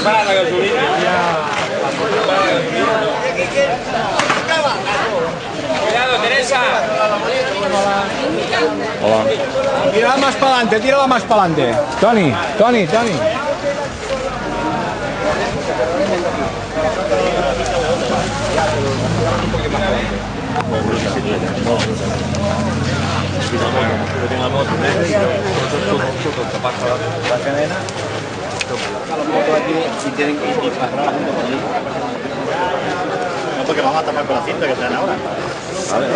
Para la gasolina. Cuidado, Teresa. Hola. Tírala más para adelante, tírala más para adelante. Toni. No, porque vamos a tapar con la cinta que están ahora. Vale.